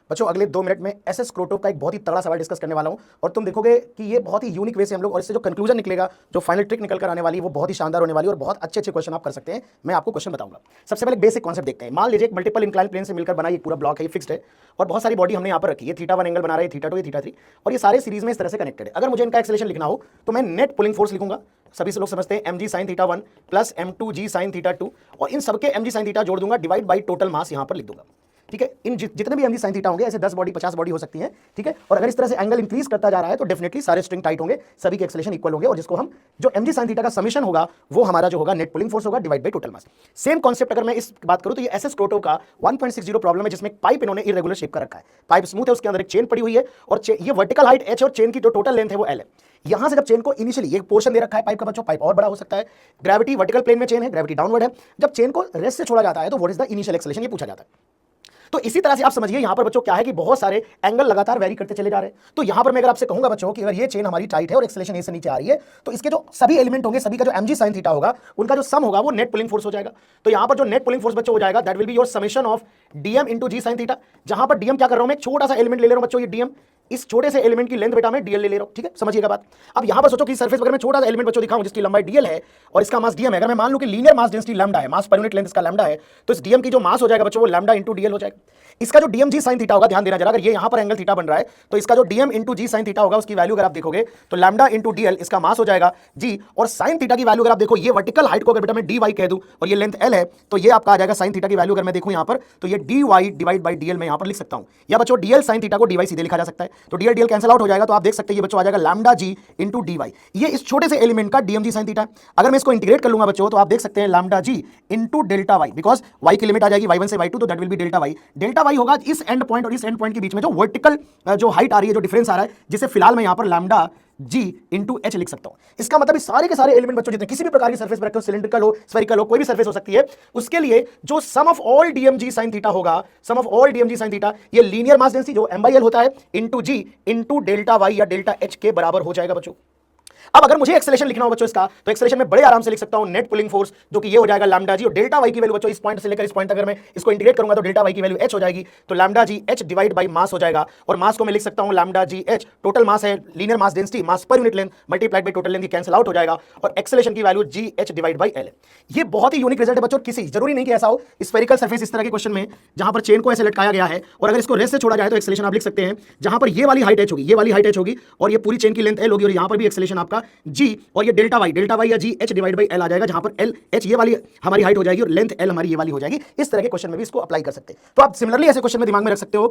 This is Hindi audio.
बच्चों अगले 2 मिनट में एसएस क्रोटोव का एक बहुत ही तगड़ा सवाल डिस्कस करने वाला हूं और तुम देखोगे कि ये बहुत ही यूनिक वे से हम लोग और इससे जो कंक्लूजन निकलेगा, जो फाइनल ट्रिक निकल कर आने वाली है वो बहुत ही शानदार होने वाली है और बहुत अच्छे अच्छे क्वेश्चन आप कर सकते हैं। मैं आपको क्वेश्चन बताऊंगा। सबसे पहले बेसिक कॉन्सेप्ट देखते हैं। मान लीजिए एक मल्टीपल इंक्लाइन प्लेन से मिलकर बना ये पूरा ब्लॉक है, ये फिक्स्ड है और बहुत सारी बॉडी हमने यहाँ पर रखी है। थीटा 1 एंगल बना रहे हैं, थीटा 2, थीटा 3 और ये सारे सीरीज में इस तरह से कनेक्टेड है। अगर मुझे इनका एक्सेलेरेशन लिखना हो तो मैं नेट पुलिंग फोर्स लिखूंगा। सभी से लोग समझते हैं mg sin theta 1 plus m2g sin theta 2 और इन सबके mg sin थीटा जोड़ दूंगा डिवाइड बाई टोटल मास यहां पर लिख दूंगा। ठीक है, इन जितने भी mg sin थीटा होंगे ऐसे 10 बॉडी 50 बॉडी हो सकती हैं। ठीक है, और अगर इस तरह से एंगल इंक्रीज करता जा रहा है तो डेफिनेटली सारे स्ट्रिंग टाइट होंगे, सभी के एक्सेलेरेशन इक्वल होंगे और जिसको हम जो mg sin थीटा का समेशन होगा वो हमारा जो होगा नेट पुलिंग फोर्स होगा divide by total mass. Same concept अगर मैं इस बात करूं तो ये एसएस क्रोटोव का 1.60 प्रॉब्लम है जिसमें पाइप इन्होंने इरेगुलर शेप का रखा है। पाइप स्मूथ है, उसके अंदर एक चेन पड़ी हुई है और ये वर्टिकल हाइट h और चेन की जो टोटल लेंथ है वो l है। यहां से जब चेन को इनिशियली एक पोर्शन दे रखा है पाइप का, बच्चों पाइप और बड़ा हो सकता है। ग्रेविटी वर्टिकल प्लेन में चेन है, ग्रेविटी डाउनवर्ड है। जब चेन को रेस्ट से छोड़ा जाता है तो what is the initial acceleration, ये पूछा जाता है। तो इसी तरह से आप समझिए यहां पर बच्चों क्या है कि बहुत सारे एंगल लगातार वेरी करते चले जा रहे हैं। तो यहां पर मैं अगर आपसे कहूंगा बच्चों कि अगर ये चेन हमारी टाइट है और एक्सेलेरेशन ए से नीचे आ रही है तो इसके जो सभी एलिमेंट होंगे, सभी का जो mg sin थीटा होगा उनका जो सम होगा वो नेट पुलिंग फोर्स हो जाएगा। तो यहां पर जो नेट पुलिंग फोर्स बच्चों हो जाएगा that will be your summation of dm into g sin theta. जहां पर dm क्या कर रहा हूं मैं, एक छोटा सा एलिमेंट ले रहा हूं बच्चों, ये dm, इस छोटे से एलिमेंट की लेंथ बेटा मैं dl ले रहा हूं। ठीक है, समझिएगा बात। अब यहां पर सोचो कि सरफेस पर मैं छोटा सा एलिमेंट बच्चों दिखाऊं जिसकी लंबाई dl है और इसका मास dm है। अगर मैं मान लूं कि लीनियर मास डेंसिटी लैम्डा है, मास पर यूनिट लेंथ इसका लैम्डा है, तो इस dm की जो मास हो जाएगा बच्चों वो लैम्डा इंटू dl हो जाएगा। इसका जो dmg sin थीटा होगा, ध्यान देना जरा, अगर ये यहां पर एंगल थीटा बन रहा है तो इसका जो dm into g sin theta होगा उसकी वैल्यू अगर आप देखोगे तो लैम्डा इंटू dl इसका मास हो जाएगा g और sin थीटा की वैल्यू अगर आप देखो, ये वर्टिकल हाइट को अगर बेटा मैं dy कह दूं और ये लेंथ l है तो ये आपका आ जाएगा sin थीटा की वैल्यू अगर मैं देखूं यहां पर तो ये dy डिवाइड बाई dl मैं यहां पर लिख सकता हूं। या बच्चों dl sin थीटा को dy सीधे लिखा जा सकता है, तो dl dl कैंसिल आउट हो जाएगा तो आप देख सकते हैं ये बच्चों आ जाएगा लैम्डा g इंटू dy। ये इस छोटे से एलिमेंट का dmg sin थीटा। अगर मैं इसको इंटीग्रेट कर लूंगा बच्चों तो आप देख सकते हैं lambda g into delta y, because y की लिमिट आ जाएगी y1 से y2 तो that will be delta y। Delta y होगा इस एंड पॉइंट और इस एंड पॉइंट के बीच में जो वर्टिकल जो हाइट आ रही है, जो डिफरेंस आ रहा है, जिसे फिलहाल मैं यहां पर लैम्डा g इंटू h लिख सकता हूं। इसका मतलब इस सारे के सारे एलिमेंट बच्चों जितने किसी भी प्रकार की सरफेस पर रखे हो, सिलिंड्रिकल हो, स्फेरिकल हो, कोई भी सरफेस हो सकती है, उसके लिए जो sum of all dmg sin theta होगा, sum of all dmg sin theta, ये लीनियर मास डेंसिटी जो m/l होता है into g into delta y या डेल्टा h के बराबर हो जाएगा बच्चों। अब अगर मुझे एक्सेलेरेशन लिखना हो बच्चों इसका, तो एक्सेलेरेशन में बड़े आराम से लिख सकता हूं नेट पुलिंग फोर्स, जो कि ये हो जाएगा लैम्डा जी और डेल्टा वाई की वैल्यू बच्चों इस पॉइंट से लेकर इस पॉइंट तक अगर मैं इसको इंटीग्रेट करूंगा तो डेल्टा वाई की वैल्यू h हो जाएगी, तो lambda g h divide by mass हो जाएगा और मास को मैं लिख सकता हूं lambda g h, total mass है, linear mass density, mass per unit length multiplied by total length, cancel out हो जाएगा और एक्सेलेरेशन की value g h divide by l है। ये बहुत ही यूनिक रिजल्ट है बच्चों, किसी जरूरी नहीं कि ऐसा हो स्फेरिकल सरफेस इस तरह के क्वेश्चन में जहां पर चेन को ऐसे लटकाया गया है और अगर इसको रेस्ट से छोड़ा जाए तो एक्सेलेरेशन आप लिख सकते हैं जहां पर ये वाली हाइट h होगी, ये वाली हाइट h होगी और ये पूरी चेन की लेंथ l होगी और यहां पर भी एक्सेलेरेशन आपका g और ये डेल्टा वाई या जी h डिवाइड बाई l आ जाएगा, जहां पर l h ये वाली हमारी हाइट हो जाएगी और लेंथ l हमारी ये वाली हो जाएगी। इस तरह के क्वेश्चन में भी इसको अप्लाई कर सकते हैं। तो आप सिमिलरली ऐसे क्वेश्चन में दिमाग में रख सकते हो